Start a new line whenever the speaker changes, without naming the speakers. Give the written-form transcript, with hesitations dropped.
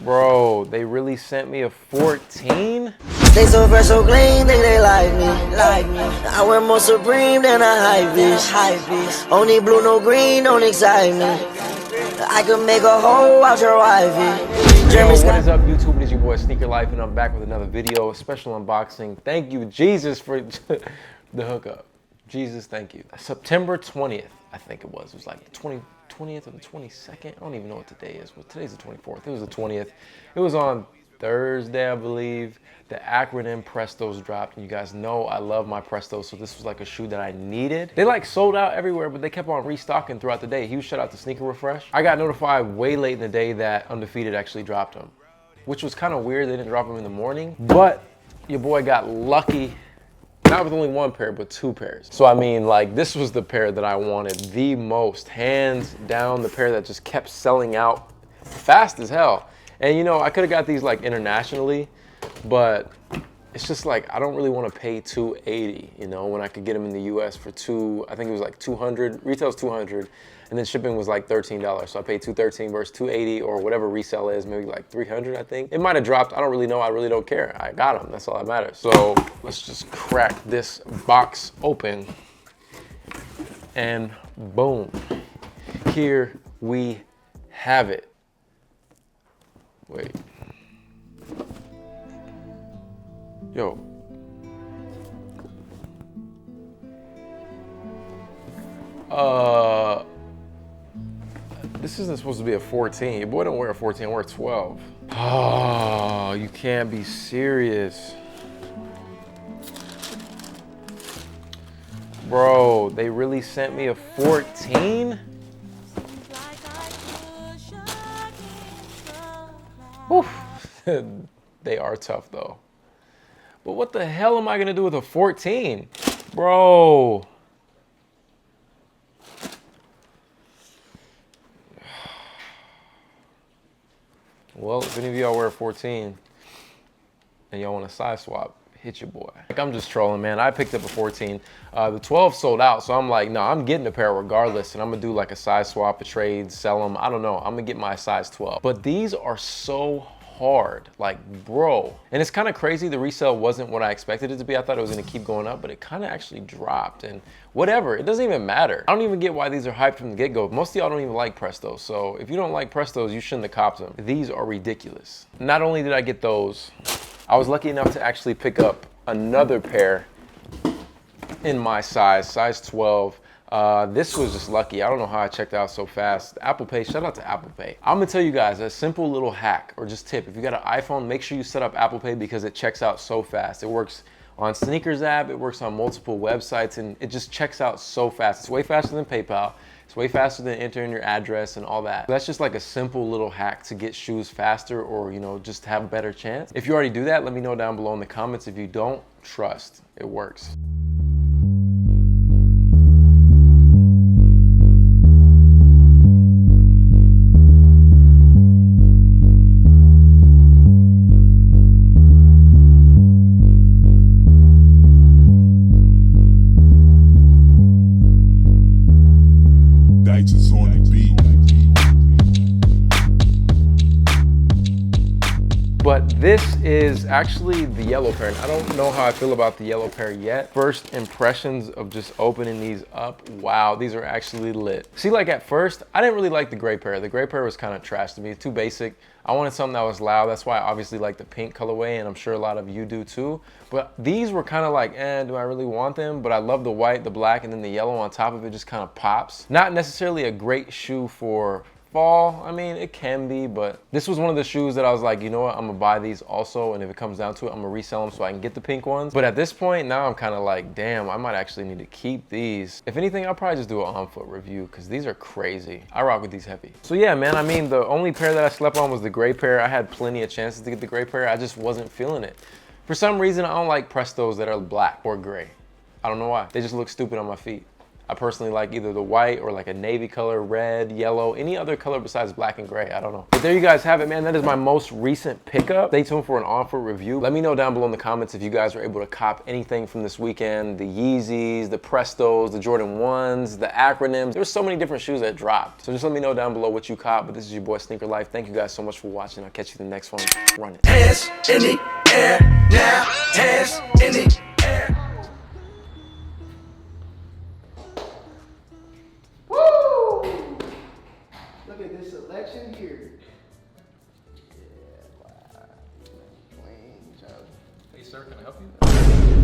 Bro, they really sent me a 14?
They so fresh, so clean, think they like me. I wear more Supreme than a hype bitch. Only blue, no green, don't excite me. I could make a hole out your wifey.
Yo, what is up, YouTube? It is your boy Sneaker Life, and I'm back with another video, a special unboxing. Thank you, Jesus, for the hookup. Jesus, thank you. September 20th, I think it was. It was like the 20th or the 22nd. I don't even know what today is. Well, today's the 24th. It was the 20th. It was on Thursday, I believe. The Acronym Prestos dropped, and you guys know I love my Prestos, so this was like a shoe that I needed. They like sold out everywhere, but they kept on restocking throughout the day. Huge shout out to Sneaker Refresh. I got notified way late in the day that Undefeated actually dropped them, which was kind of weird. They didn't drop them in the morning, but your boy got lucky. Not with only one pair, but two pairs. So I mean, like, this was the pair that I wanted the most, hands down, the pair that just kept selling out fast as hell. And you know, I could have got these like internationally, but it's just like, I don't really want to pay $280, you know, when I could get them in the US for I think it was like 200, retail's 200, and then shipping was like $13. So I paid $213 versus $280 or whatever resale is, maybe like 300, I think. It might have dropped, I don't really know, I really don't care. I got them, that's all that matters. So let's just crack this box open, and boom, here we have it. Wait. Yo. This isn't supposed to be a 14. Your boy don't wear a 14, I wear a 12. Oh, you can't be serious. Bro, they really sent me a 14? Oof. They are tough though. But what the hell am I gonna do with a 14? Bro. Well, if any of y'all wear a 14 and y'all want a size swap, hit your boy. Like, I'm just trolling, man. I picked up a 14. The 12 sold out, so I'm like, no, I'm getting a pair regardless, and I'm gonna do like a size swap, a trade, sell them. I don't know. I'm gonna get my size 12. But these are so hard, like, bro. And it's kind of crazy, the resale wasn't what I expected it to be. I thought it was gonna keep going up, but it kind of actually dropped, and whatever, it doesn't even matter. I don't even get why these are hyped from the get-go. Most of y'all don't even like Prestos, so if you don't like Prestos, you shouldn't have copped them. These are ridiculous. Not only did I get those, I was lucky enough to actually pick up another pair in my size 12. This was just lucky. I don't know how I checked out so fast. Apple Pay, shout out to Apple Pay. I'm gonna tell you guys a simple little hack or just tip. If you got an iPhone, make sure you set up Apple Pay because it checks out so fast. It works on SneakersNStuff app, it works on multiple websites, and it just checks out so fast. It's way faster than PayPal. It's way faster than entering your address and all that. That's just like a simple little hack to get shoes faster, or, you know, just have a better chance. If you already do that, let me know down below in the comments. If you don't, trust, it works. But this is actually the yellow pair, and I don't know how I feel about the yellow pair yet. First impressions of just opening these up, wow, these are actually lit. See, like at first, I didn't really like the gray pair. The gray pair was kind of trash to me, too basic. I wanted something that was loud. That's why I obviously like the pink colorway, and I'm sure a lot of you do too. But these were kind of like, do I really want them? But I love the white, the black, and then the yellow on top of it just kind of pops. Not necessarily a great shoe for fall. I mean, it can be, but this was one of the shoes that I was like, you know what, I'm gonna buy these also, and if it comes down to it, I'm gonna resell them so I can get the pink ones. But at this point, now I'm kind of like, damn, I might actually need to keep these. If anything, I'll probably just do an on-foot review because these are crazy. I rock with these heavy. So yeah, man, I mean, the only pair that I slept on was the gray pair. I had plenty of chances to get the gray pair. I just wasn't feeling it. For some reason, I don't like Prestos that are black or gray. I don't know why. They just look stupid on my feet. I personally like either the white or like a navy color, red, yellow, any other color besides black and gray. I don't know. But there you guys have it, man. That is my most recent pickup. Stay tuned for an on-foot review. Let me know down below in the comments if you guys were able to cop anything from this weekend. The Yeezys, the Prestos, the Jordan 1s, the Acronyms. There's so many different shoes that dropped. So just let me know down below what you cop. But this is your boy Sneaker Life. Thank you guys so much for watching. I'll catch you in the next one. Run it.
Hands in the air now. Hands in the air.
Woo! Look at this selection here. Yeah, wow. Clean job.
Hey, sir, can I help you?